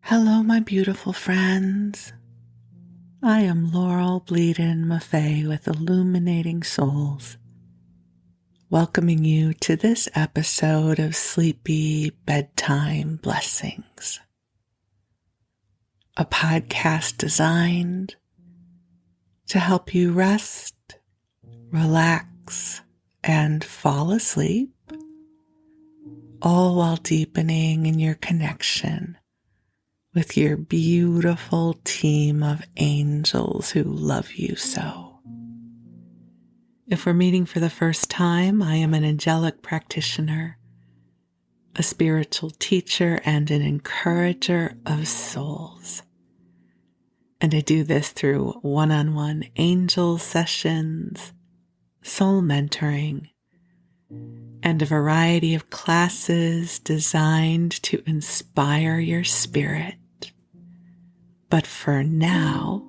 Hello, my beautiful friends. I am Laurel Bleadon-Maffei with Illuminating Souls, welcoming you to this episode of Sleepy Bedtime Blessings, a podcast designed to help you rest, relax, and fall asleep, all while deepening in your connection with your beautiful team of angels who love you so. If we're meeting for the first time, I am an angelic practitioner, a spiritual teacher, and an encourager of souls. And I do this through one-on-one angel sessions, soul mentoring, and a variety of classes designed to inspire your spirit. But for now,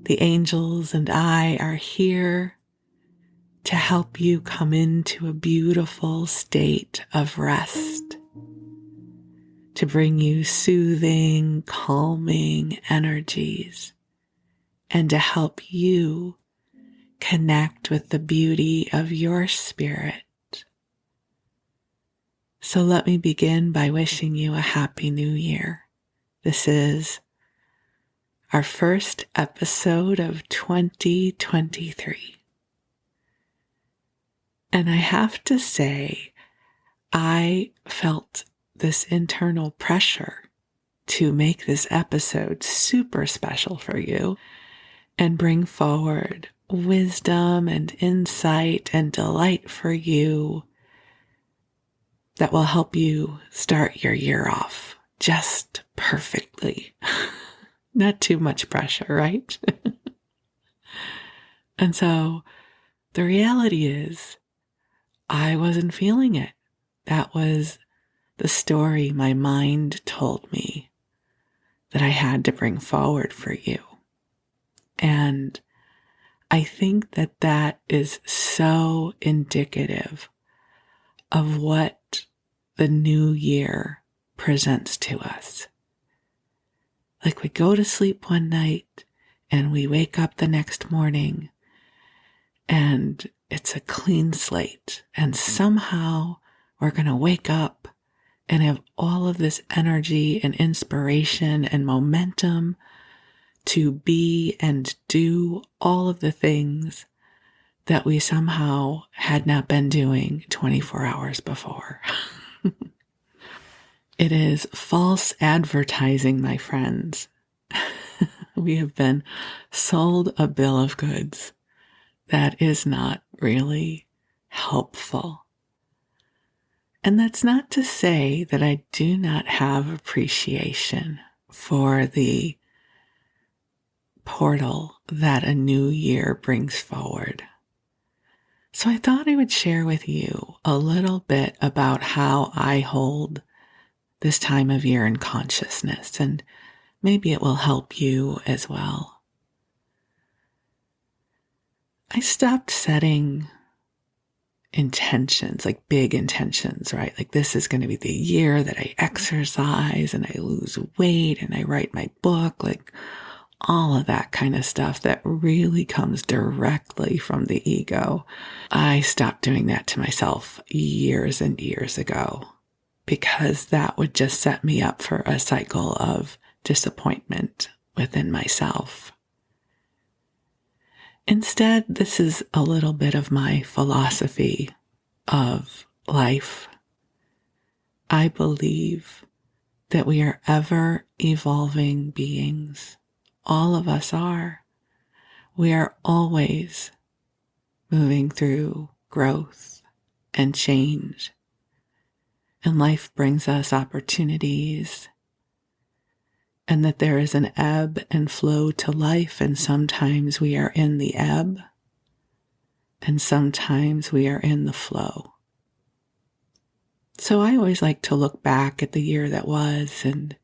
the angels and I are here to help you come into a beautiful state of rest, to bring you soothing, calming energies, and to help you connect with the beauty of your spirit. So let me begin by wishing you a happy new year. This is our first episode of 2023. And I have to say, I felt this internal pressure to make this episode super special for you and bring forward wisdom and insight and delight for you that will help you start your year off just perfectly. Not too much pressure, right? And so the reality is I wasn't feeling it. That was the story my mind told me that I had to bring forward for you. And I think that that is so indicative of what the new year presents to us. Like we go to sleep one night and we wake up the next morning and it's a clean slate, and somehow we're going to wake up and have all of this energy and inspiration and momentum to be and do all of the things that we somehow had not been doing 24 hours before. It is false advertising, my friends. We have been sold a bill of goods that is not really helpful. And that's not to say that I do not have appreciation for the portal that a new year brings forward. So I thought I would share with you a little bit about how I hold this time of year in consciousness, and maybe it will help you as well. I stopped setting intentions, like big intentions, right? Like this is going to be the year that I exercise and I lose weight and I write my book, like all of that kind of stuff that really comes directly from the ego. I stopped doing that to myself years and years ago, because that would just set me up for a cycle of disappointment within myself. Instead, this is a little bit of my philosophy of life. I believe that we are ever evolving beings. All of us are. We are always moving through growth and change. And life brings us opportunities, and that there is an ebb and flow to life, and sometimes we are in the ebb, and sometimes we are in the flow. So I always like to look back at the year that was and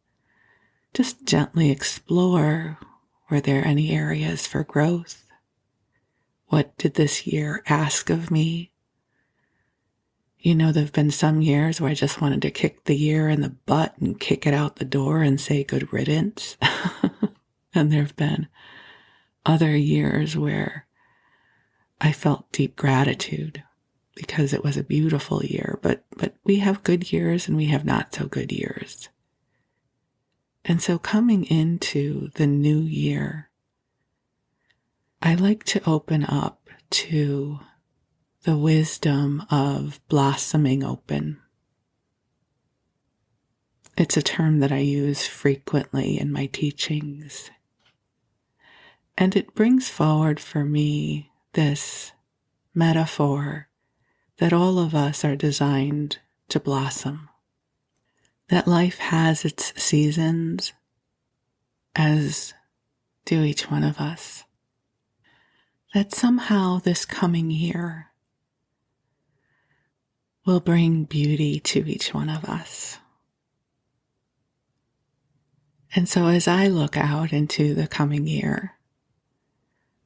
just gently explore, were there any areas for growth? What did this year ask of me? There have been some years where I just wanted to kick the year in the butt and kick it out the door and say good riddance. And there have been other years where I felt deep gratitude because it was a beautiful year. But we have good years and we have not so good years. And so coming into the new year, I like to open up to the wisdom of blossoming open. It's a term that I use frequently in my teachings. And it brings forward for me this metaphor that all of us are designed to blossom. That life has its seasons, as do each one of us. That somehow this coming year will bring beauty to each one of us. And so as I look out into the coming year,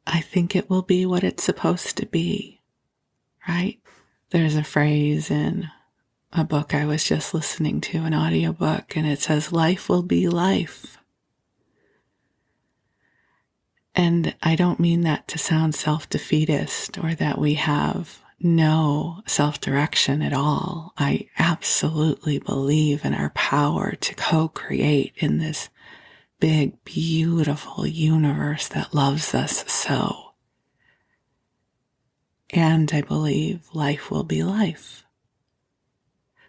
I think it will be what it's supposed to be, right? There's a phrase in a book I was just listening to, an audiobook, and it says, life will be life. And I don't mean that to sound self-defeatist or that we have no self-direction at all. I absolutely believe in our power to co-create in this big, beautiful universe that loves us so. And I believe life will be life.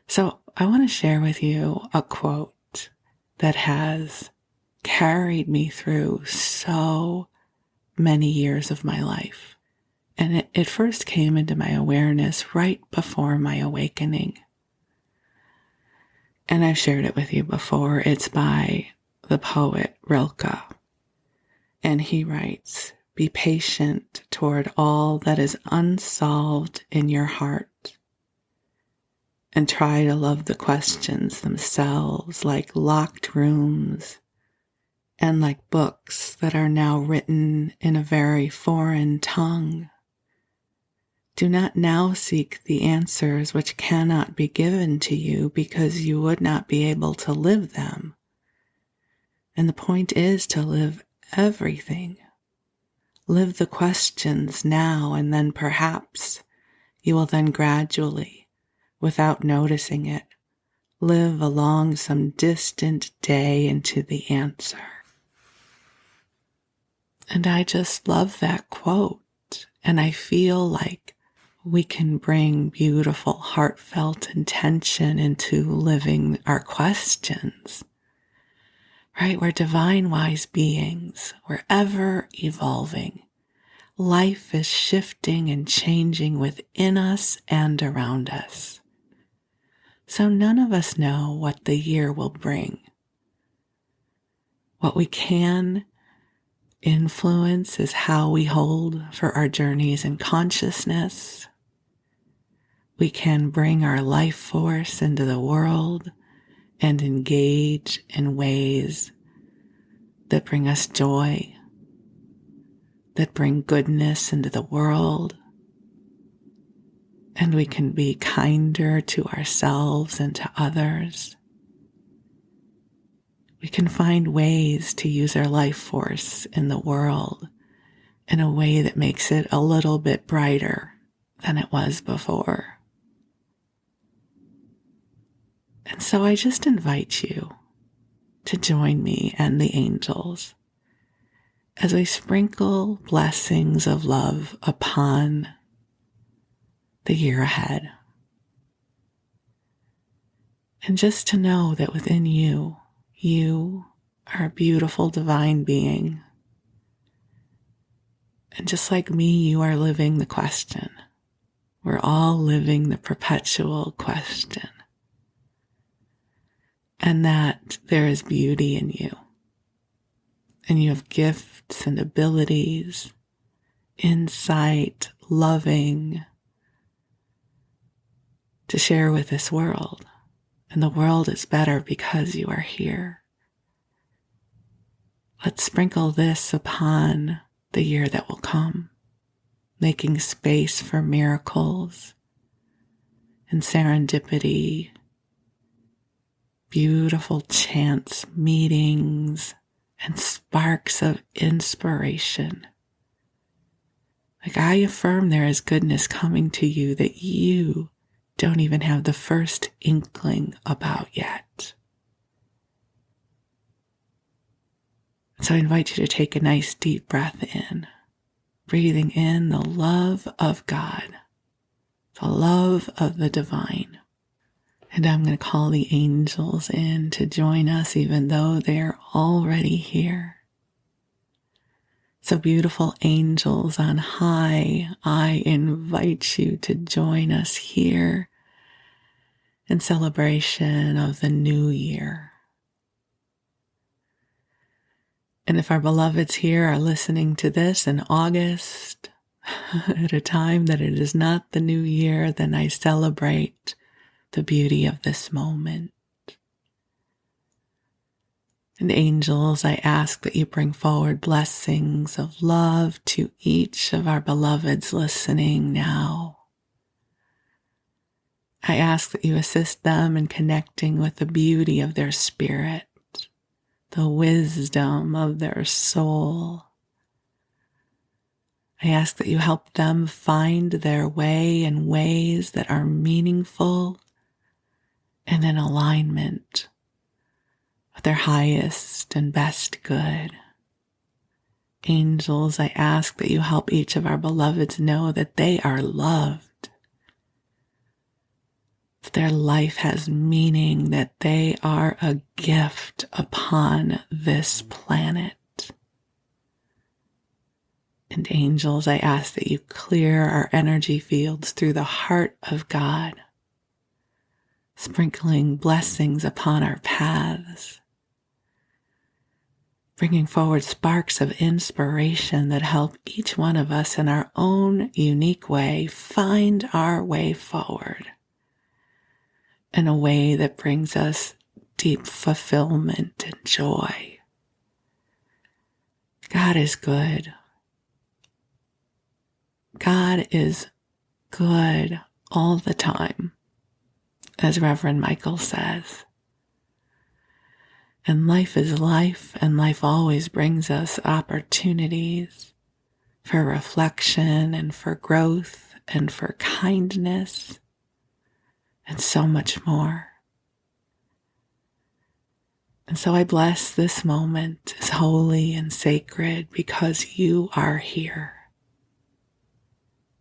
So I want to share with you a quote that has carried me through so many years of my life. And it first came into my awareness right before my awakening. And I've shared it with you before. It's by the poet Rilke. And he writes, "Be patient toward all that is unsolved in your heart, and try to love the questions themselves like locked rooms and like books that are now written in a very foreign tongue. Do not now seek the answers which cannot be given to you because you would not be able to live them. And the point is to live everything. Live the questions now, and then perhaps you will then gradually, without noticing it, live along some distant day into the answer." And I just love that quote. And I feel like we can bring beautiful, heartfelt intention into living our questions, right? We're divine wise beings. We're ever evolving. Life is shifting and changing within us and around us. So none of us know what the year will bring. What we can influence is how we hold for our journeys in consciousness. We can bring our life force into the world and engage in ways that bring us joy, that bring goodness into the world. And we can be kinder to ourselves and to others. We can find ways to use our life force in the world in a way that makes it a little bit brighter than it was before. And so I just invite you to join me and the angels as we sprinkle blessings of love upon the year ahead. And just to know that within you, you are a beautiful divine being. And just like me, you are living the question. We're all living the perpetual question. And that there is beauty in you. And you have gifts and abilities, insight, loving, to share with this world. And the world is better because you are here. Let's sprinkle this upon the year that will come, making space for miracles, and serendipity, beautiful chance meetings, and sparks of inspiration. Like, I affirm there is goodness coming to you that you don't even have the first inkling about yet. So I invite you to take a nice deep breath in, breathing in the love of God, the love of the divine. And I'm going to call the angels in to join us, even though they're already here. So beautiful angels on high, I invite you to join us here in celebration of the new year. And if our beloveds here are listening to this in August, at a time that it is not the new year, then I celebrate the beauty of this moment. And angels, I ask that you bring forward blessings of love to each of our beloveds listening now. I ask that you assist them in connecting with the beauty of their spirit, the wisdom of their soul. I ask that you help them find their way in ways that are meaningful and in alignment with their highest and best good. Angels, I ask that you help each of our beloveds know that they are loved, that their life has meaning, that they are a gift upon this planet. And angels, I ask that you clear our energy fields through the heart of God, sprinkling blessings upon our paths, bringing forward sparks of inspiration that help each one of us in our own unique way find our way forward in a way that brings us deep fulfillment and joy. God is good. God is good all the time, as Reverend Michael says. And life is life, and life always brings us opportunities for reflection and for growth and for kindness and so much more. And so I bless this moment as holy and sacred because you are here.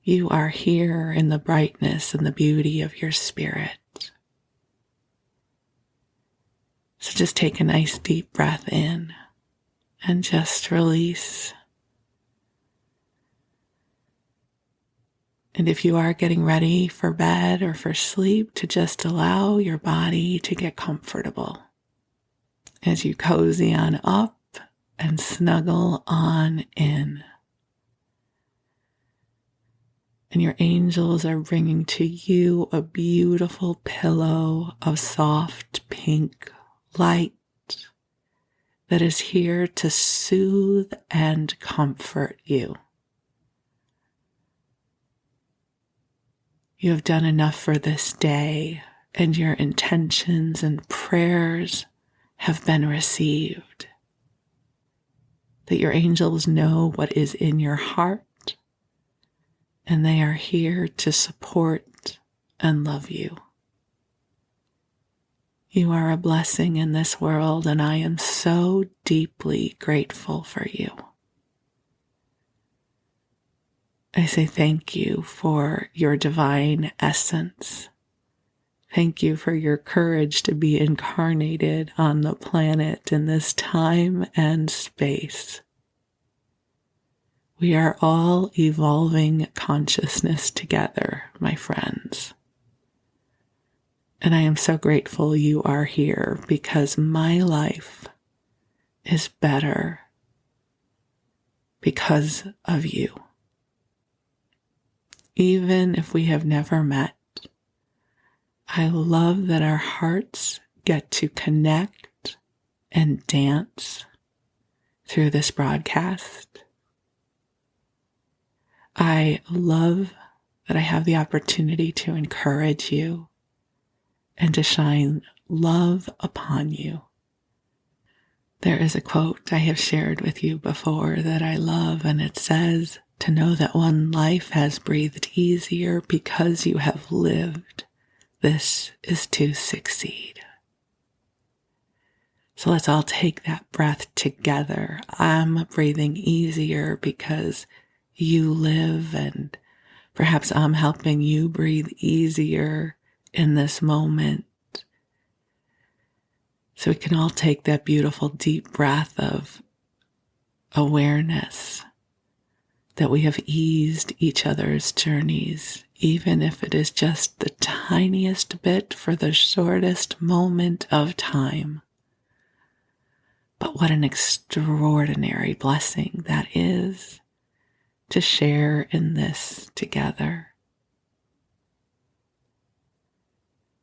You are here in the brightness and the beauty of your spirit. So just take a nice deep breath in and just release. And if you are getting ready for bed or for sleep, to just allow your body to get comfortable as you cozy on up and snuggle on in. And your angels are bringing to you a beautiful pillow of soft pink light that is here to soothe and comfort you. You have done enough for this day, and your intentions and prayers have been received. That your angels know what is in your heart, and they are here to support and love you. You are a blessing in this world, and I am so deeply grateful for you. I say thank you for your divine essence. Thank you for your courage to be incarnated on the planet in this time and space. We are all evolving consciousness together, my friends. And I am so grateful you are here because my life is better because of you. Even if we have never met, I love that our hearts get to connect and dance through this broadcast. I love that I have the opportunity to encourage you and to shine love upon you. There is a quote I have shared with you before that I love, and it says, "To know that one life has breathed easier because you have lived, this is to succeed." So let's all take that breath together. I'm breathing easier because you live, and perhaps I'm helping you breathe easier in this moment. So we can all take that beautiful deep breath of awareness that we have eased each other's journeys, even if it is just the tiniest bit for the shortest moment of time. But what an extraordinary blessing that is to share in this together.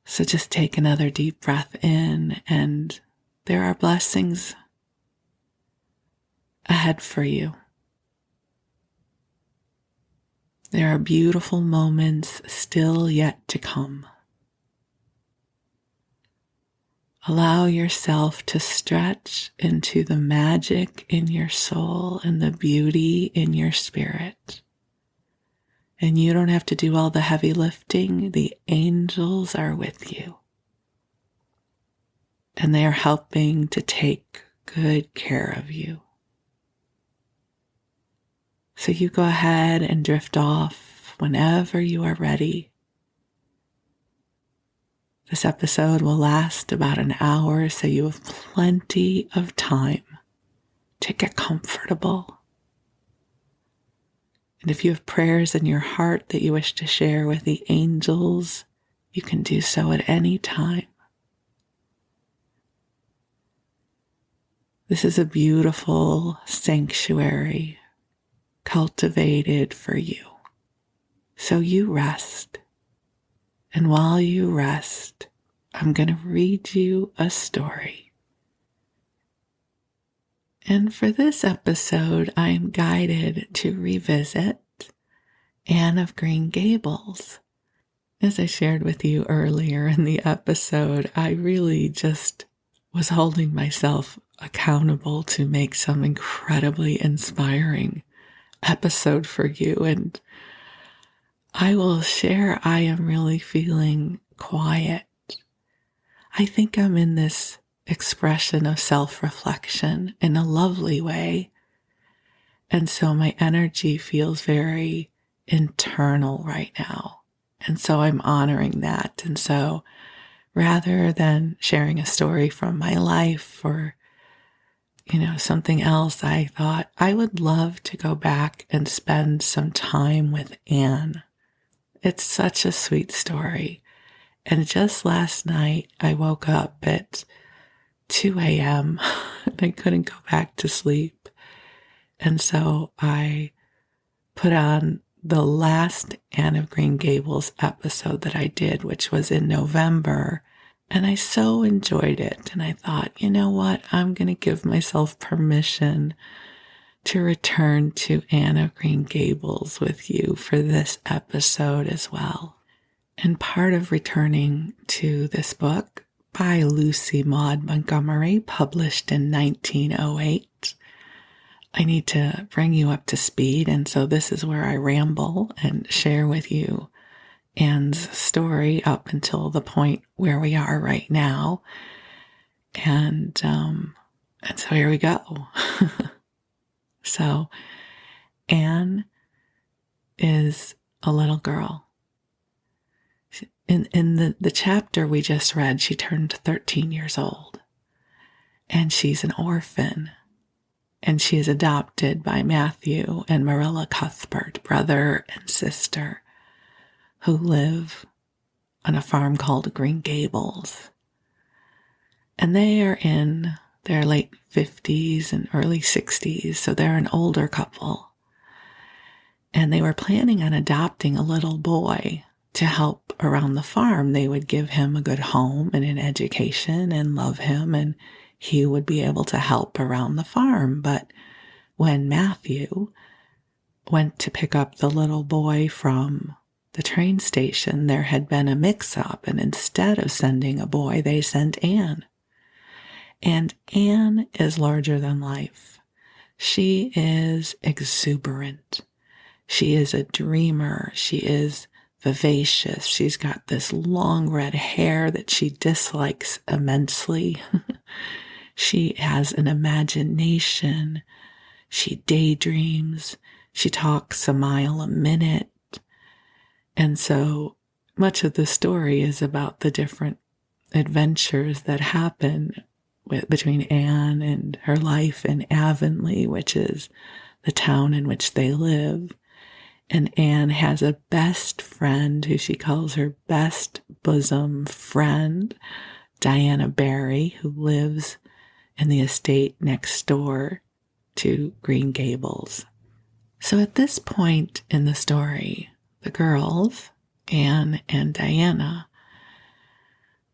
So just take another deep breath in, and there are blessings ahead for you. There are beautiful moments still yet to come. Allow yourself to stretch into the magic in your soul and the beauty in your spirit. And you don't have to do all the heavy lifting. The angels are with you. And they are helping to take good care of you. So you go ahead and drift off whenever you are ready. This episode will last about an hour, so you have plenty of time to get comfortable. And if you have prayers in your heart that you wish to share with the angels, you can do so at any time. This is a beautiful sanctuary cultivated for you. So you rest. And while you rest, I'm going to read you a story. And for this episode, I am guided to revisit Anne of Green Gables. As I shared with you earlier in the episode, I really just was holding myself accountable to make some incredibly inspiring episode for you. And I will share, I am really feeling quiet. I think I'm in this expression of self-reflection in a lovely way. And so my energy feels very internal right now. And so I'm honoring that. And so rather than sharing a story from my life or, something else, I thought I would love to go back and spend some time with Anne. It's such a sweet story. And just last night, I woke up at 2 a.m. and I couldn't go back to sleep. And so I put on the last Anne of Green Gables episode that I did, which was in November. And I so enjoyed it. And I thought, you know what? I'm going to give myself permission to return to Anne of Green Gables with you for this episode as well. And part of returning to this book by Lucy Maud Montgomery, published in 1908, I need to bring you up to speed. And so this is where I ramble and share with you Anne's story up until the point where we are right now. And so here we go. So Anne is a little girl. In the chapter we just read, she turned 13 years old. And she's an orphan. And she is adopted by Matthew and Marilla Cuthbert, brother and sister, who live on a farm called Green Gables. And they are in their late 50s and early 60s, so they're an older couple. And they were planning on adopting a little boy to help around the farm. They would give him a good home and an education and love him, and he would be able to help around the farm. But when Matthew went to pick up the little boy from the train station, there had been a mix-up, and instead of sending a boy, they sent Anne. And Anne is larger than life. She is exuberant. She is a dreamer. She is vivacious. She's got this long red hair that she dislikes immensely. She has an imagination. She daydreams. She talks a mile a minute. And so much of the story is about the different adventures that happen between Anne and her life in Avonlea, which is the town in which they live. And Anne has a best friend who she calls her best bosom friend, Diana Barry, who lives in the estate next door to Green Gables. So at this point in the story, the girls, Anne and Diana,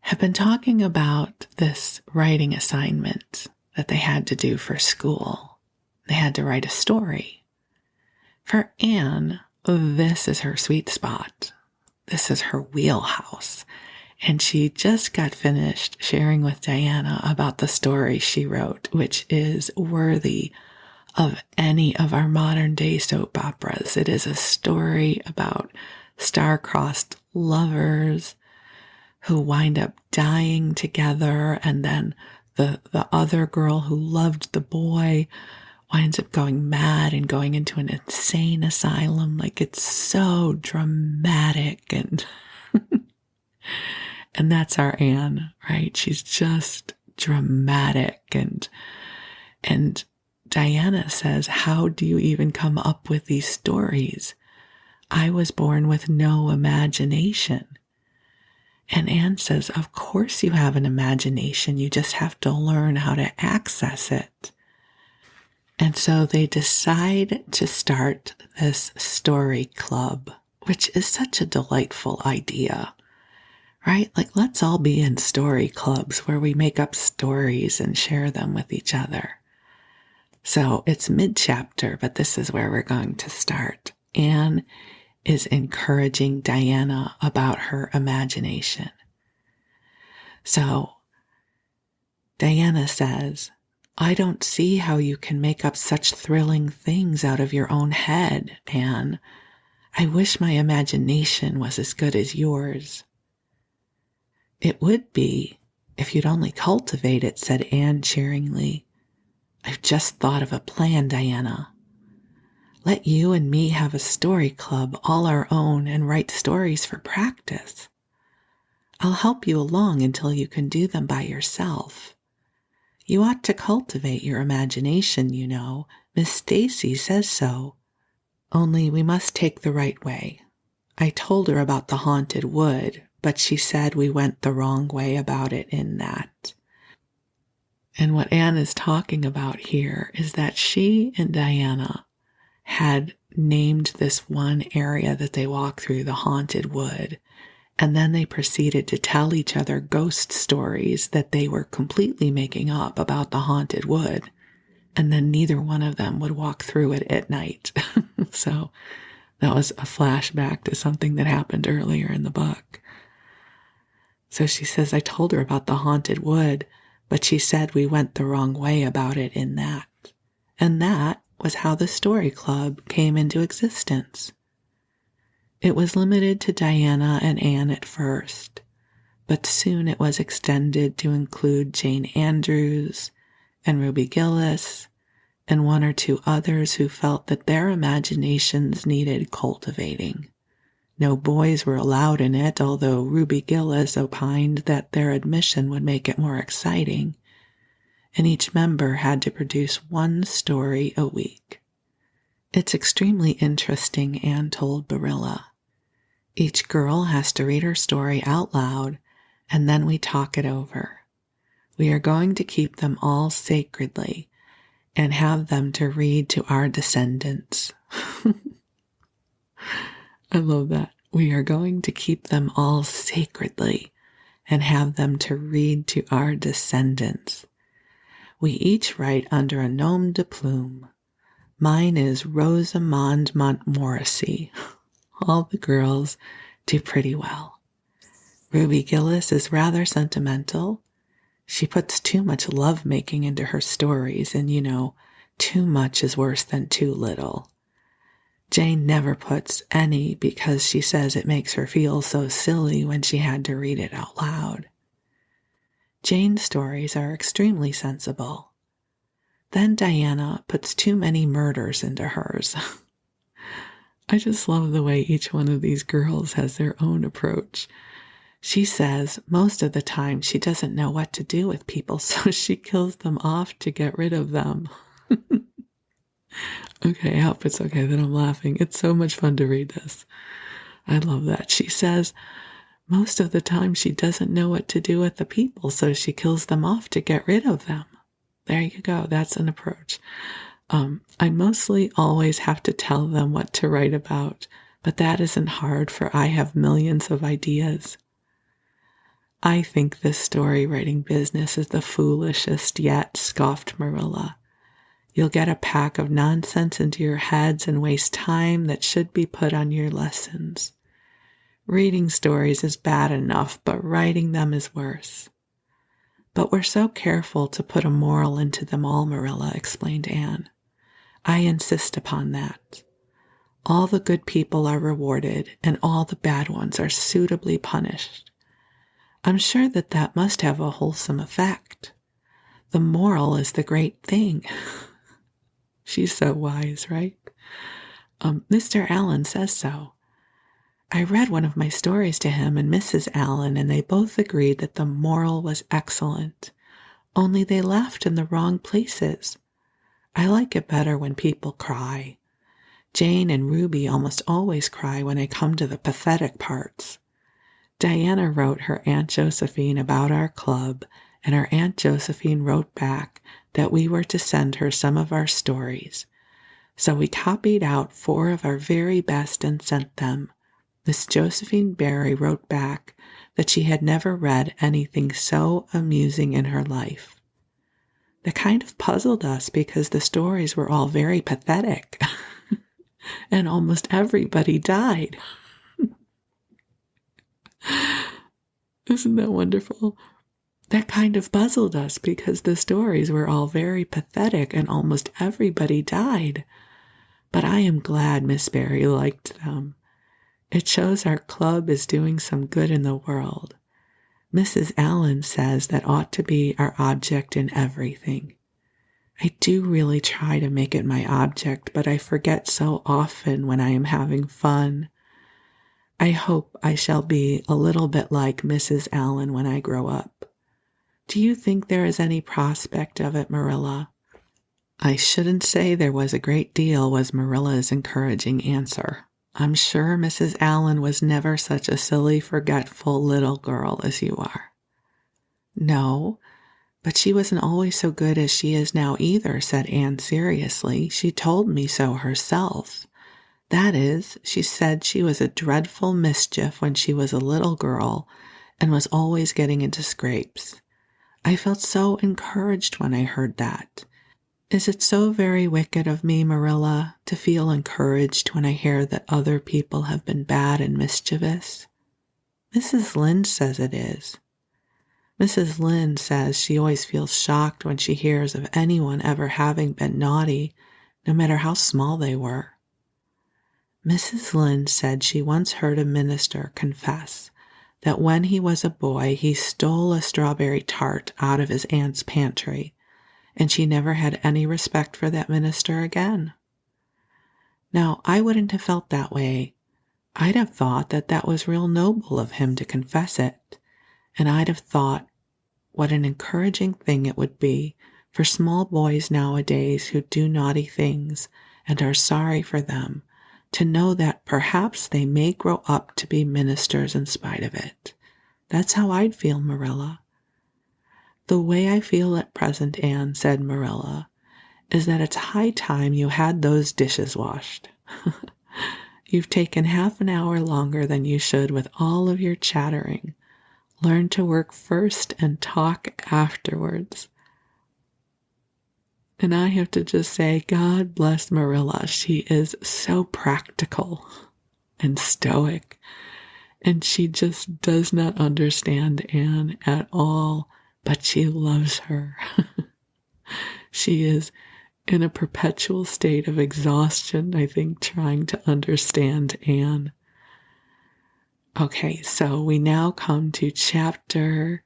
have been talking about this writing assignment that they had to do for school. They had to write a story. For Anne, this is her sweet spot. This is her wheelhouse. And she just got finished sharing with Diana about the story she wrote, which is worthy of any of our modern day soap operas. It is a story about star-crossed lovers who wind up dying together, and then the other girl who loved the boy winds up going mad and going into an insane asylum. Like, it's so dramatic, and and that's our Anne, right? She's just dramatic, and Diana says, how do you even come up with these stories? I was born with no imagination. And Anne says, of course you have an imagination. You just have to learn how to access it. And so they decide to start this story club, which is such a delightful idea, right? Like, let's all be in story clubs where we make up stories and share them with each other. So it's mid-chapter, but this is where we're going to start. Anne is encouraging Diana about her imagination. So Diana says, I don't see how you can make up such thrilling things out of your own head, Anne. I wish my imagination was as good as yours. It would be if you'd only cultivate it, said Anne cheeringly. I've just thought of a plan, Diana. Let you and me have a story club all our own and write stories for practice. I'll help you along until you can do them by yourself. You ought to cultivate your imagination, you know. Miss Stacy says so. Only we must take the right way. I told her about the haunted wood, but she said we went the wrong way about it in that. And what Anne is talking about here is that she and Diana had named this one area that they walk through the haunted wood, and then they proceeded to tell each other ghost stories that they were completely making up about the haunted wood, and then neither one of them would walk through it at night. So that was a flashback to something that happened earlier in the book. So she says, I told her about the haunted wood, but she said we went the wrong way about it in that. And that was how the story club came into existence. It was limited to Diana and Anne at first, but soon it was extended to include Jane Andrews and Ruby Gillis and one or two others who felt that their imaginations needed cultivating. No boys were allowed in it, although Ruby Gillis opined that their admission would make it more exciting, and each member had to produce one story a week. It's extremely interesting, Anne told Barilla. Each girl has to read her story out loud, and then we talk it over. We are going to keep them all sacredly and have them to read to our descendants. I love that. We are going to keep them all sacredly and have them to read to our descendants. We each write under a nom de plume. Mine is Rosamond Montmorency. all the girls do pretty well. Ruby Gillis is rather sentimental. She puts too much love-making into her stories, and too much is worse than too little. Jane never puts any because she says it makes her feel so silly when she had to read it out loud. Jane's stories are extremely sensible. Then Diana puts too many murders into hers. I just love the way each one of these girls has their own approach. She says most of the time she doesn't know what to do with people, so she kills them off to get rid of them. Okay, I hope it's okay that I'm laughing. It's so much fun to read this. I love that. She says most of the time she doesn't know what to do with the people, so she kills them off to get rid of them. There you go. That's an approach. I mostly always have to tell them what to write about, but that isn't hard, for I have millions of ideas. I think this story writing business is the foolishest yet, scoffed Marilla. You'll get a pack of nonsense into your heads and waste time that should be put on your lessons. Reading stories is bad enough, but writing them is worse. But we're so careful to put a moral into them all, Marilla, explained Anne. I insist upon that. All the good people are rewarded, and all the bad ones are suitably punished. I'm sure that must have a wholesome effect. The moral is the great thing. She's so wise, right? Mr. Allen says so. I read one of my stories to him and Mrs. Allen, and they both agreed that the moral was excellent. Only they laughed in the wrong places. I like it better when people cry. Jane and Ruby almost always cry when I come to the pathetic parts. Diana wrote her Aunt Josephine about our club, and her Aunt Josephine wrote back that we were to send her some of our stories. So we copied out 4 of our very best and sent them. Miss Josephine Barry wrote back that she had never read anything so amusing in her life. That kind of puzzled us because the stories were all very pathetic, and almost everybody died. Isn't that wonderful? That kind of puzzled us because the stories were all very pathetic and almost everybody died. But I am glad Miss Barry liked them. It shows our club is doing some good in the world. Mrs. Allen says that ought to be our object in everything. I do really try to make it my object, but I forget so often when I am having fun. I hope I shall be a little bit like Mrs. Allen when I grow up. Do you think there is any prospect of it, Marilla? I shouldn't say there was a great deal, was Marilla's encouraging answer. I'm sure Mrs. Allen was never such a silly, forgetful little girl as you are. No, but she wasn't always so good as she is now either, said Anne seriously. She told me so herself. That is, she said she was a dreadful mischief when she was a little girl and was always getting into scrapes. I felt so encouraged when I heard that. Is it so very wicked of me, Marilla, to feel encouraged when I hear that other people have been bad and mischievous? Mrs. Lynde says it is. Mrs. Lynde says she always feels shocked when she hears of anyone ever having been naughty, no matter how small they were. Mrs. Lynde said she once heard a minister confess that when he was a boy he stole a strawberry tart out of his aunt's pantry, and she never had any respect for that minister again. Now, I wouldn't have felt that way. I'd have thought that was real noble of him to confess it, and I'd have thought what an encouraging thing it would be for small boys nowadays who do naughty things and are sorry for them to know that perhaps they may grow up to be ministers in spite of it. That's how I'd feel, Marilla. The way I feel at present, Anne, said Marilla, is that it's high time you had those dishes washed. You've taken half an hour longer than you should with all of your chattering. Learn to work first and talk afterwards. And I have to just say, God bless Marilla. She is so practical. and stoic. And she just does not understand Anne at all, but she loves her. She is in a perpetual state of exhaustion, I think, trying to understand Anne. Okay, so we now come to chapter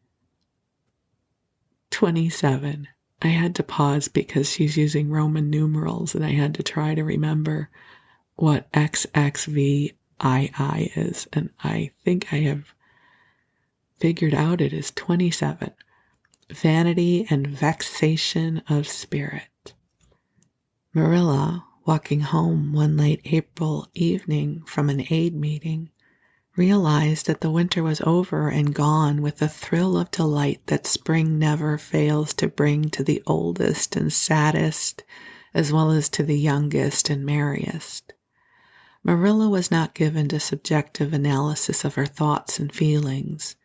27. I had to pause because she's using Roman numerals and I had to try to remember what XXVII is. And I think I have figured out it is 27. Vanity and vexation of spirit. Marilla, walking home one late April evening from an aid meeting, realized that the winter was over and gone with the thrill of delight that spring never fails to bring to the oldest and saddest, as well as to the youngest and merriest. Marilla was not given to subjective analysis of her thoughts and feelings.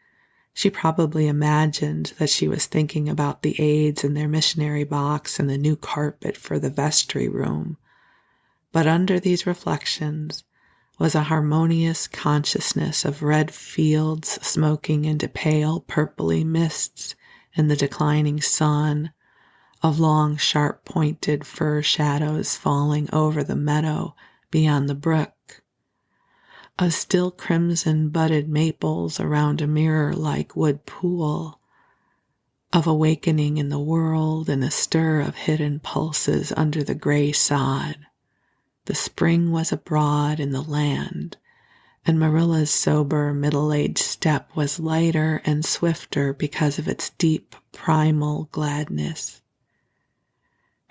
She probably imagined that she was thinking about the aides and their missionary box and the new carpet for the vestry room. But under these reflections was a harmonious consciousness of red fields smoking into pale purply mists in the declining sun, of long sharp-pointed fir shadows falling over the meadow beyond the brook, of still crimson budded maples around a mirror-like wood pool, of awakening in the world and a stir of hidden pulses under the gray sod. The spring was abroad in the land, and Marilla's sober, middle-aged step was lighter and swifter because of its deep, primal gladness.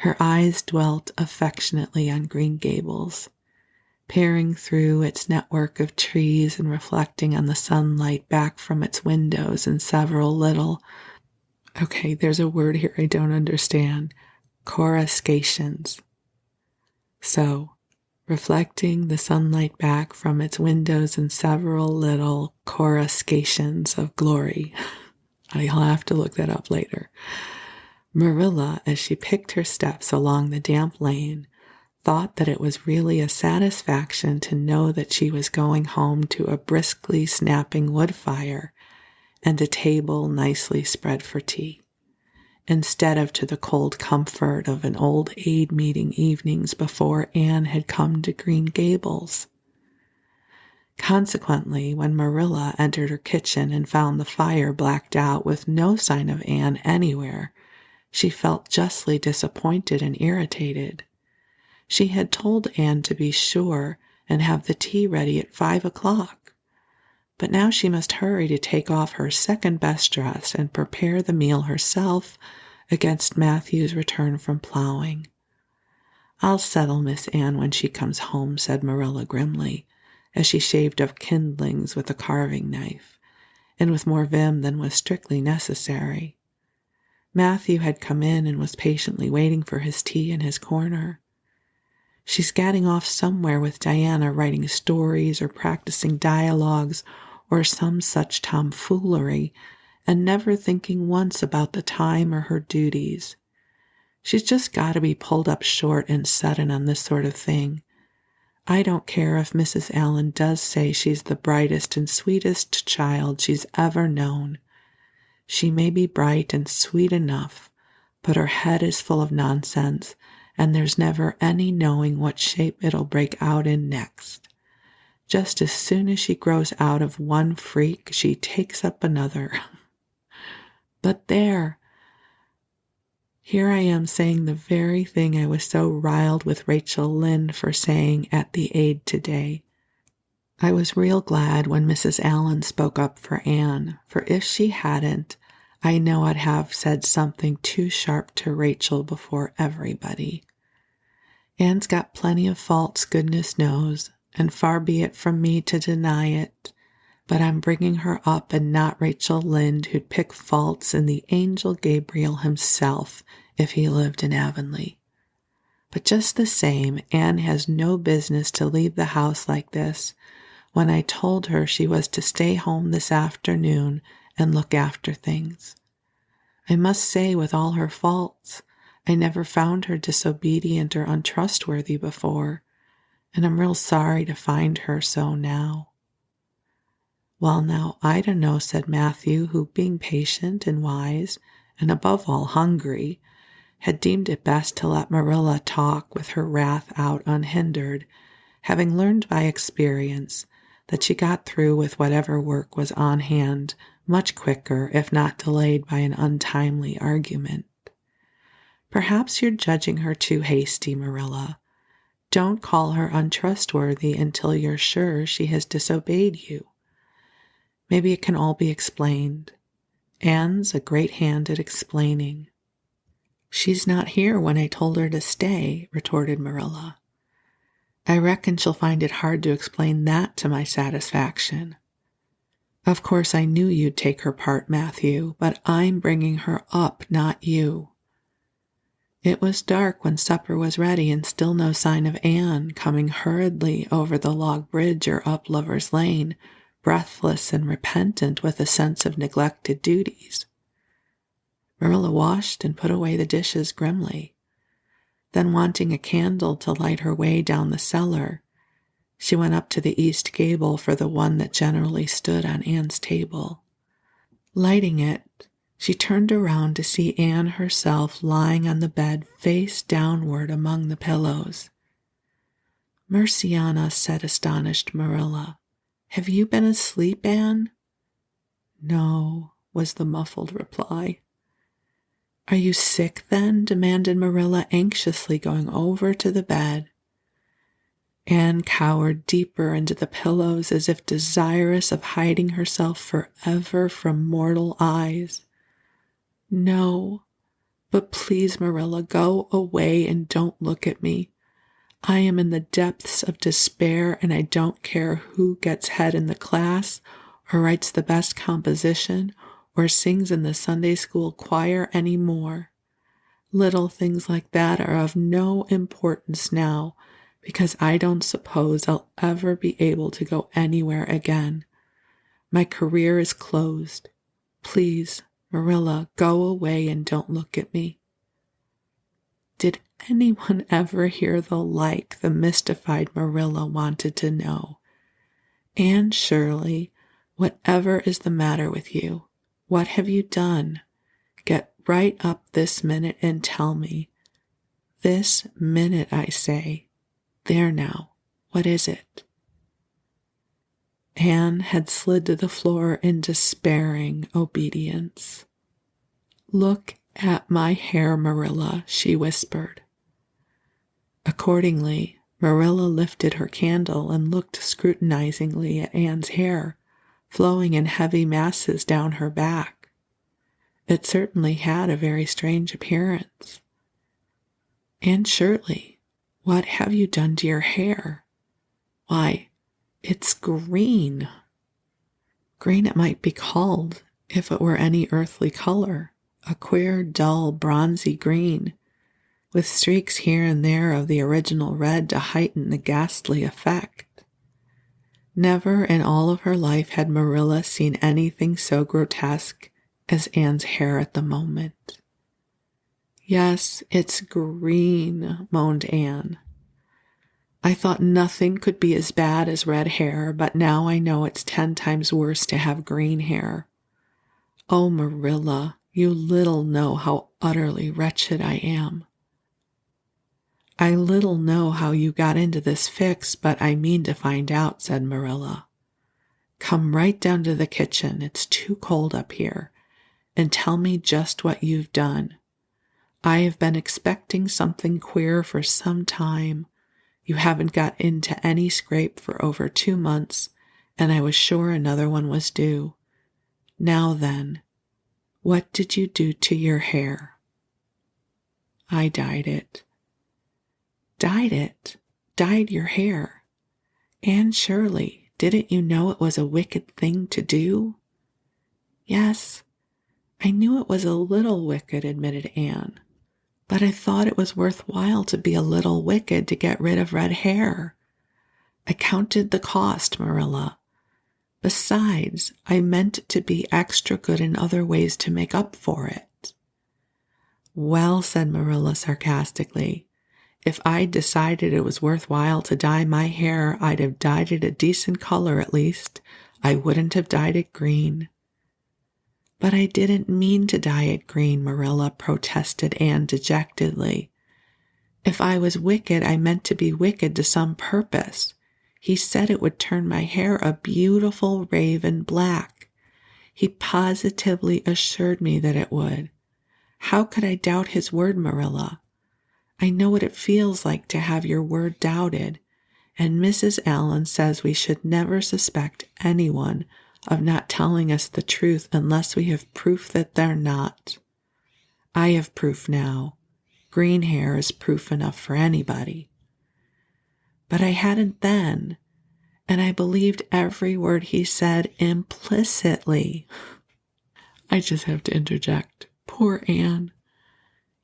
Her eyes dwelt affectionately on Green Gables, peering through its network of trees and reflecting on the sunlight back from its windows in several little, okay, there's a word here I don't understand, coruscations. So, reflecting the sunlight back from its windows in several little coruscations of glory. I'll have to look that up later. Marilla, as she picked her steps along the damp lane, thought that it was really a satisfaction to know that she was going home to a briskly snapping wood fire and a table nicely spread for tea, instead of to the cold comfort of an old aid meeting evenings before Anne had come to Green Gables. Consequently, when Marilla entered her kitchen and found the fire blacked out with no sign of Anne anywhere, she felt justly disappointed and irritated. She had told Anne to be sure and have the tea ready at 5 o'clock. But now she must hurry to take off her second-best dress and prepare the meal herself against Matthew's return from plowing. "I'll settle Miss Anne when she comes home," said Marilla grimly, as she shaved up kindlings with a carving knife, and with more vim than was strictly necessary. Matthew had come in and was patiently waiting for his tea in his corner. "She's gadding off somewhere with Diana, writing stories or practicing dialogues or some such tomfoolery, and never thinking once about the time or her duties. She's just got to be pulled up short and sudden on this sort of thing. I don't care if Mrs. Allan does say she's the brightest and sweetest child she's ever known. She may be bright and sweet enough, but her head is full of nonsense, and there's never any knowing what shape it'll break out in next. Just as soon as she grows out of one freak, she takes up another." But there, here I am saying the very thing I was so riled with Rachel Lynde for saying at the aid today. I was real glad when Mrs. Allan spoke up for Anne, for if she hadn't, I know I'd have said something too sharp to Rachel before everybody. Anne's got plenty of faults, goodness knows, and far be it from me to deny it, but I'm bringing her up and not Rachel Lynde, who'd pick faults in the angel Gabriel himself if he lived in Avonlea. But just the same, Anne has no business to leave the house like this, when I told her she was to stay home this afternoon and look after things. I must say, with all her faults, I never found her disobedient or untrustworthy before, and I'm real sorry to find her so now." "Well, now, I don't know," said Matthew, who, being patient and wise, and above all hungry, had deemed it best to let Marilla talk with her wrath out unhindered, having learned by experience that she got through with whatever work was on hand much quicker if not delayed by an untimely argument. "Perhaps you're judging her too hasty, Marilla. Don't call her untrustworthy until you're sure she has disobeyed you. Maybe it can all be explained. Anne's a great hand at explaining." "She's not here when I told her to stay," retorted Marilla. "I reckon she'll find it hard to explain that to my satisfaction. Of course I knew you'd take her part, Matthew, but I'm bringing her up, not you." It was dark when supper was ready and still no sign of Anne coming hurriedly over the log bridge or up Lover's Lane, breathless and repentant with a sense of neglected duties. Marilla washed and put away the dishes grimly. Then, wanting a candle to light her way down the cellar, she went up to the east gable for the one that generally stood on Anne's table. Lighting it, she turned around to see Anne herself lying on the bed face downward among the pillows. "Mercy on us," said astonished Marilla. "Have you been asleep, Anne?" "No," was the muffled reply. "Are you sick, then?" demanded Marilla, anxiously going over to the bed. Anne cowered deeper into the pillows as if desirous of hiding herself forever from mortal eyes. "No, but please, Marilla, go away and don't look at me. I am in the depths of despair, and I don't care who gets head in the class or writes the best composition or sings in the Sunday school choir anymore. Little things like that are of no importance now, because I don't suppose I'll ever be able to go anywhere again. My career is closed. Please, Marilla, go away and don't look at me." Did anyone ever hear the like? The mystified Marilla wanted to know. "Anne Shirley, whatever is the matter with you? What have you done? Get right up this minute and tell me. This minute, I say. There now, what is it?" Anne had slid to the floor in despairing obedience. "Look at my hair, Marilla," she whispered. Accordingly, Marilla lifted her candle and looked scrutinizingly at Anne's hair, flowing in heavy masses down her back. It certainly had a very strange appearance. "Anne Shirley, what have you done to your hair? Why, it's green." Green it might be called, if it were any earthly color, a queer, dull, bronzy green, with streaks here and there of the original red to heighten the ghastly effect. Never in all of her life had Marilla seen anything so grotesque as Anne's hair at the moment. "Yes, it's green," moaned Anne. "I thought nothing could be as bad as red hair, but now I know it's 10 times worse to have green hair. Oh, Marilla, you little know how utterly wretched I am." "I little know how you got into this fix, but I mean to find out," said Marilla. "Come right down to the kitchen, it's too cold up here, and tell me just what you've done. I have been expecting something queer for some time. You haven't got into any scrape for over 2 months, and I was sure another one was due. Now then, what did you do to your hair?" "I dyed it." "Dyed it? Dyed your hair? Anne Shirley, didn't you know it was a wicked thing to do?" "Yes, I knew it was a little wicked," admitted Anne. "But I thought it was worthwhile to be a little wicked to get rid of red hair. I counted the cost, Marilla. Besides, I meant to be extra good in other ways to make up for it." "Well," said Marilla sarcastically, If I decided it was worthwhile to dye my hair, I'd have dyed it a decent color at least. I wouldn't have dyed it green. But I didn't mean to dye it green, Marilla, protested Anne dejectedly. If I was wicked, I meant to be wicked to some purpose. He said it would turn my hair a beautiful raven black. He positively assured me that it would. How could I doubt his word, Marilla? I know what it feels like to have your word doubted, and Mrs. Allen says we should never suspect anyone of not telling us the truth unless we have proof that they're not. I have proof now. Green hair is proof enough for anybody. But I hadn't then, and I believed every word he said implicitly. I just have to interject. Poor Anne.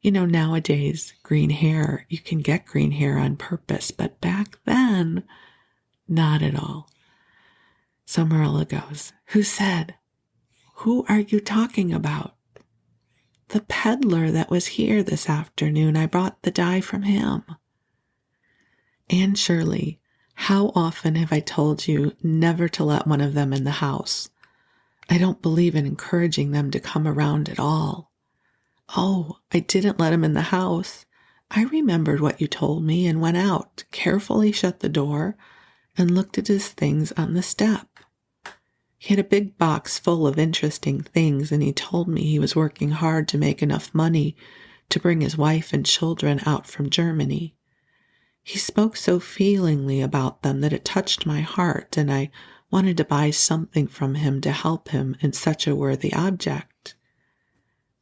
You know, nowadays, green hair, you can get green hair on purpose, but back then, not at all. So Marilla goes, Who said? Who are you talking about? The peddler that was here this afternoon. I brought the dye from him. Anne Shirley, how often have I told you never to let one of them in the house? I don't believe in encouraging them to come around at all. Oh, I didn't let him in the house. I remembered what you told me and went out, carefully shut the door, and looked at his things on the step. He had a big box full of interesting things, and he told me he was working hard to make enough money to bring his wife and children out from Germany. He spoke so feelingly about them that it touched my heart, and I wanted to buy something from him to help him in such a worthy object.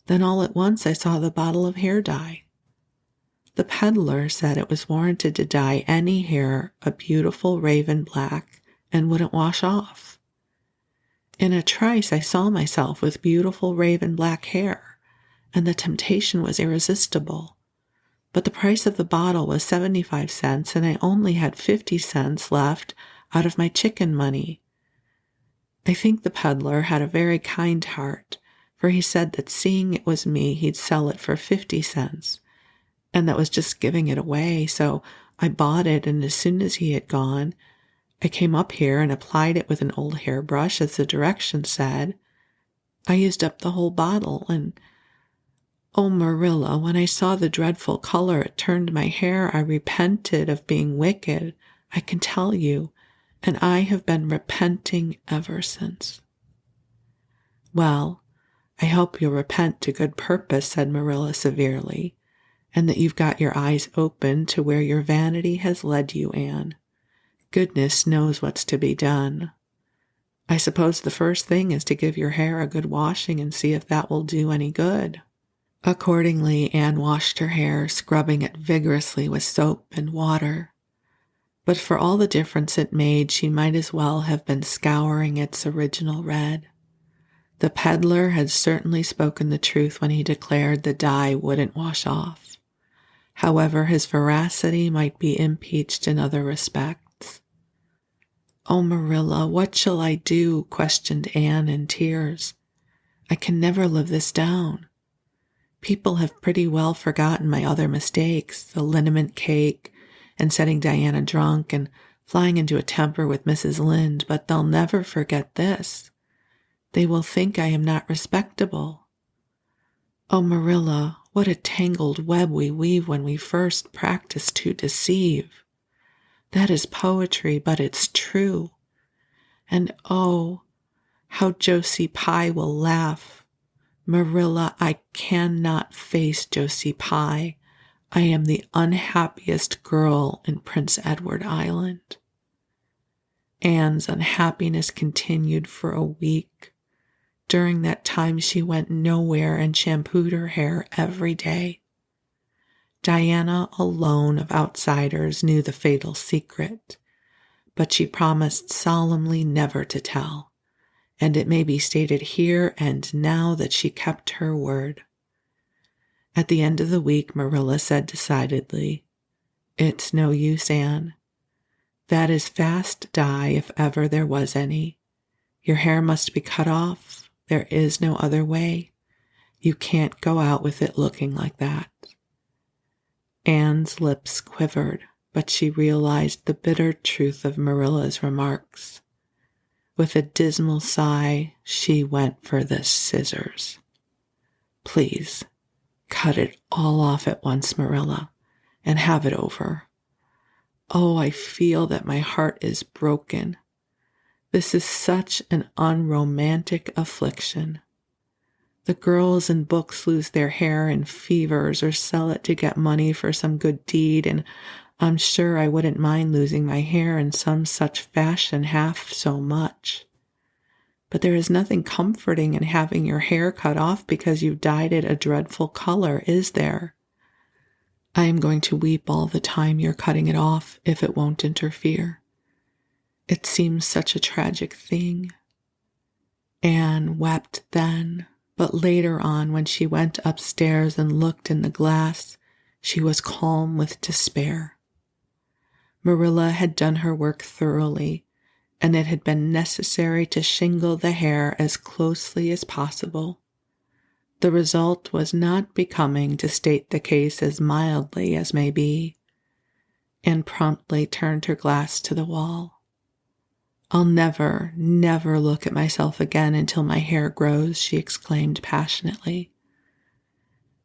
Then all at once I saw the bottle of hair dye. The peddler said it was warranted to dye any hair a beautiful raven black and wouldn't wash off. In a trice I saw myself with beautiful raven black hair, and the temptation was irresistible. But the price of the bottle was 75 cents, and I only had 50 cents left out of my chicken money. I think the peddler had a very kind heart, for he said that seeing it was me, he'd sell it for 50 cents, and that was just giving it away, so I bought it, and as soon as he had gone, I came up here and applied it with an old hairbrush as the directions said. I used up the whole bottle, and oh, Marilla, when I saw the dreadful color it turned my hair, I repented of being wicked, I can tell you, and I have been repenting ever since. Well, I hope you'll repent to good purpose, said Marilla severely, and that you've got your eyes open to where your vanity has led you, Anne. Goodness knows what's to be done. I suppose the first thing is to give your hair a good washing and see if that will do any good. Accordingly, Anne washed her hair, scrubbing it vigorously with soap and water. But for all the difference it made, she might as well have been scouring its original red. The peddler had certainly spoken the truth when he declared the dye wouldn't wash off. However, his veracity might be impeached in other respects. Oh, Marilla, what shall I do? Questioned Anne in tears. I can never live this down. People have pretty well forgotten my other mistakes, the liniment cake, and setting Diana drunk, and flying into a temper with Mrs. Lynde, but they'll never forget this. They will think I am not respectable. Oh, Marilla, what a tangled web we weave when we first practice to deceive. That is poetry, but it's true. And oh, how Josie Pye will laugh. Marilla, I cannot face Josie Pye. I am the unhappiest girl in Prince Edward Island. Anne's unhappiness continued for a week. During that time, she went nowhere and shampooed her hair every day. Diana alone of outsiders knew the fatal secret, but she promised solemnly never to tell, and it may be stated here and now that she kept her word. At the end of the week, Marilla said decidedly, "It's no use, Anne. That is fast dye if ever there was any. Your hair must be cut off. There is no other way. You can't go out with it looking like that." Anne's lips quivered, but she realized the bitter truth of Marilla's remarks. With a dismal sigh, she went for the scissors. "Please, cut it all off at once, Marilla, and have it over. Oh, I feel that my heart is broken. This is such an unromantic affliction. The girls in books lose their hair in fevers or sell it to get money for some good deed, and I'm sure I wouldn't mind losing my hair in some such fashion half so much. But there is nothing comforting in having your hair cut off because you've dyed it a dreadful color, is there? I am going to weep all the time you're cutting it off if it won't interfere. It seems such a tragic thing." Anne wept then, but later on, when she went upstairs and looked in the glass, she was calm with despair. Marilla had done her work thoroughly, and it had been necessary to shingle the hair as closely as possible. The result was not becoming, to state the case as mildly as may be, and promptly turned her glass to the wall. "I'll never, never look at myself again until my hair grows," she exclaimed passionately.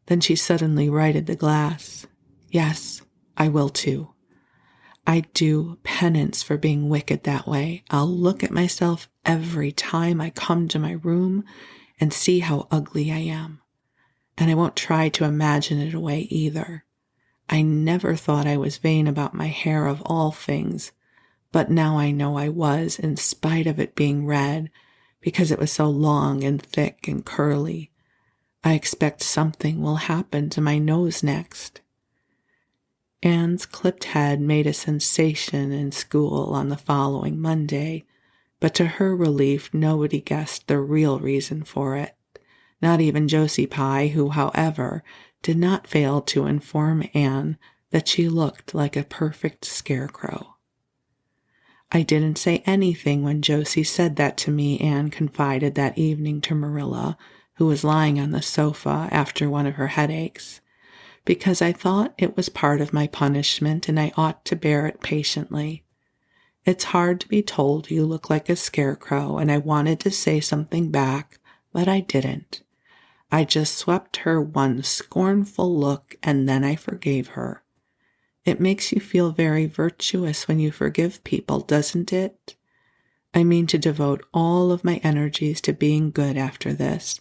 Then she suddenly righted the glass. "Yes, I will too. I do penance for being wicked that way. I'll look at myself every time I come to my room and see how ugly I am. And I won't try to imagine it away either. I never thought I was vain about my hair of all things, but now I know I was, in spite of it being red, because it was so long and thick and curly. I expect something will happen to my nose next." Anne's clipped head made a sensation in school on the following Monday, but to her relief nobody guessed the real reason for it, not even Josie Pye, who, however, did not fail to inform Anne that she looked like a perfect scarecrow. "I didn't say anything when Josie said that to me," Anne confided that evening to Marilla, who was lying on the sofa after one of her headaches, "because I thought it was part of my punishment and I ought to bear it patiently. It's hard to be told you look like a scarecrow, and I wanted to say something back, but I didn't. I just swept her one scornful look and then I forgave her. It makes you feel very virtuous when you forgive people, doesn't it? I mean to devote all of my energies to being good after this,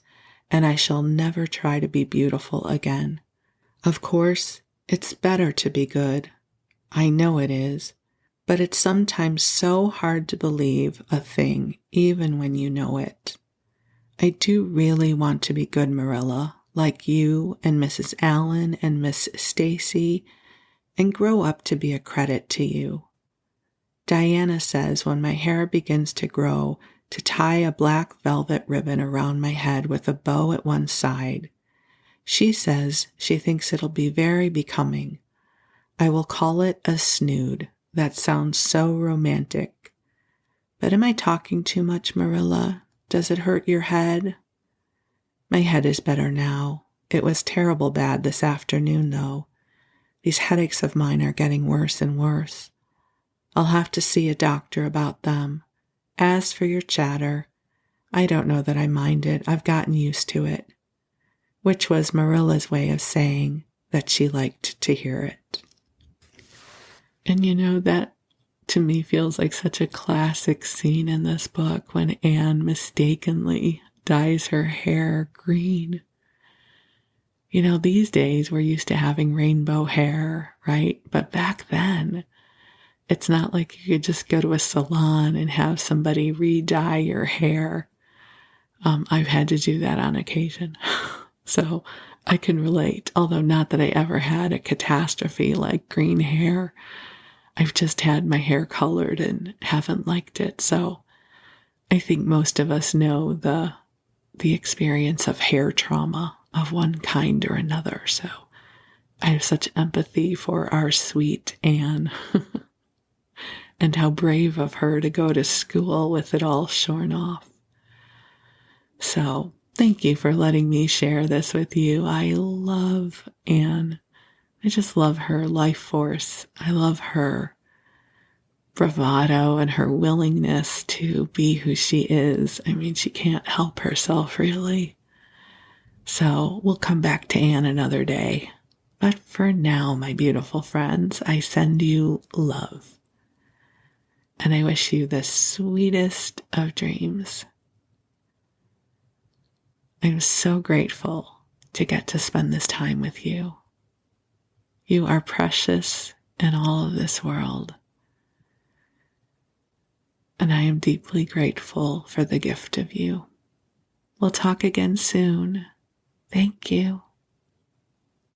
and I shall never try to be beautiful again. Of course, it's better to be good. I know it is. But it's sometimes so hard to believe a thing, even when you know it. I do really want to be good, Marilla, like you and Mrs. Allen and Miss Stacy, and grow up to be a credit to you. Diana says when my hair begins to grow, to tie a black velvet ribbon around my head with a bow at one side. She says she thinks it'll be very becoming. I will call it a snood. That sounds so romantic. But am I talking too much, Marilla? Does it hurt your head? My head is better now. It was terrible bad this afternoon, though. These headaches of mine are getting worse and worse. I'll have to see a doctor about them. As for your chatter, I don't know that I mind it. I've gotten used to it. Which was Marilla's way of saying that she liked to hear it. And you know, that to me feels like such a classic scene in this book when Anne mistakenly dyes her hair green. You know, these days we're used to having rainbow hair, right? But back then, it's not like you could just go to a salon and have somebody re-dye your hair. I've had to do that on occasion. So I can relate, although not that I ever had a catastrophe like green hair. I've just had my hair colored and haven't liked it. So I think most of us know the experience of hair trauma of one kind or another. So I have such empathy for our sweet Anne and how brave of her to go to school with it all shorn off. So thank you for letting me share this with you. I love Anne. I just love her life force. I love her bravado and her willingness to be who she is. I mean, she can't help herself, really. So we'll come back to Anne another day. But for now, my beautiful friends, I send you love. And I wish you the sweetest of dreams. I'm so grateful to get to spend this time with you. You are precious in all of this world. And I am deeply grateful for the gift of you. We'll talk again soon. Thank you.